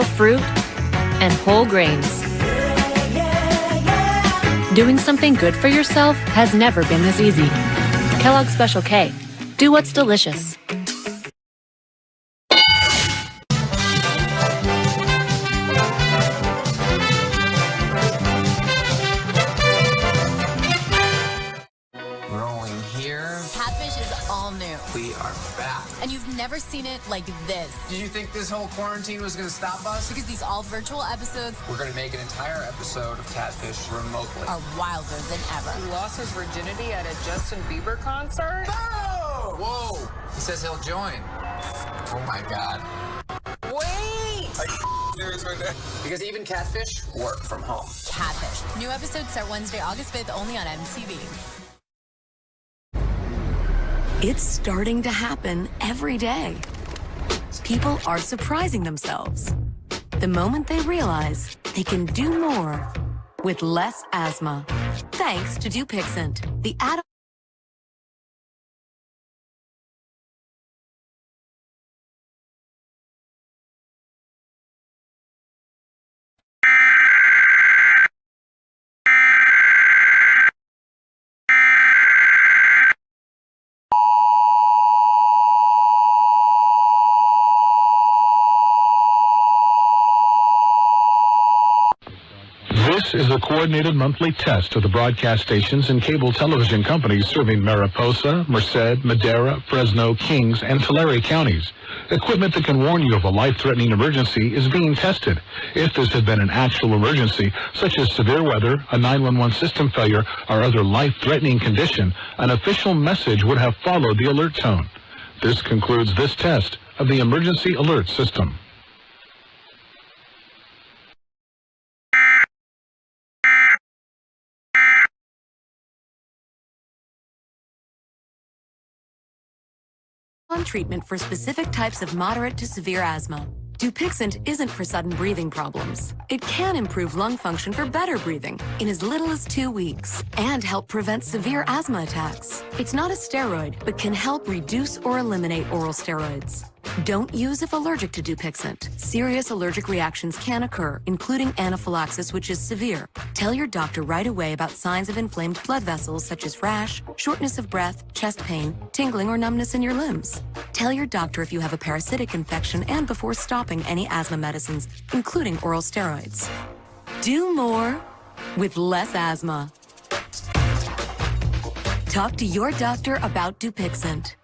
real fruit, and whole grains. Doing something good for yourself has never been this easy. Kellogg's Special K. Do what's delicious. Rolling here. Catfish is all new. We are back. And you've never seen it like this. Did you think this whole quarantine was going to stop us? Because these all virtual episodes We're going to make an entire episode of Catfish remotely. are wilder than ever. He lost his virginity at a Justin Bieber concert? Oh! Whoa! He says he'll join. Oh my God. Wait! Are you serious right now? Because even Catfish work from home. Catfish. New episodes start Wednesday, August 5th, only on MTV. It's starting to happen every day. People are surprising themselves the moment they realize they can do more with less asthma. Thanks to Dupixent, the add This is a coordinated monthly test of the broadcast stations and cable television companies serving Mariposa, Merced, Madera, Fresno, Kings, and Tulare counties. Equipment that can warn you of a life-threatening emergency is being tested. If this had been an actual emergency, such as severe weather, a 911 system failure, or other life-threatening condition, an official message would have followed the alert tone. This concludes this test of the emergency alert system. on treatment for specific types of moderate to severe asthma. Dupixent isn't for sudden breathing problems. It can improve lung function for better breathing in as little as 2 weeks and help prevent severe asthma attacks. It's not a steroid, but can help reduce or eliminate oral steroids. Don't use if allergic to Dupixent. Serious allergic reactions can occur, including anaphylaxis, which is severe. Tell your doctor right away about signs of inflamed blood vessels such as rash, shortness of breath, chest pain, tingling, or numbness in your limbs. Tell your doctor if you have a parasitic infection and before stopping any asthma medicines, including oral steroids. Do more with less asthma. Talk to your doctor about Dupixent.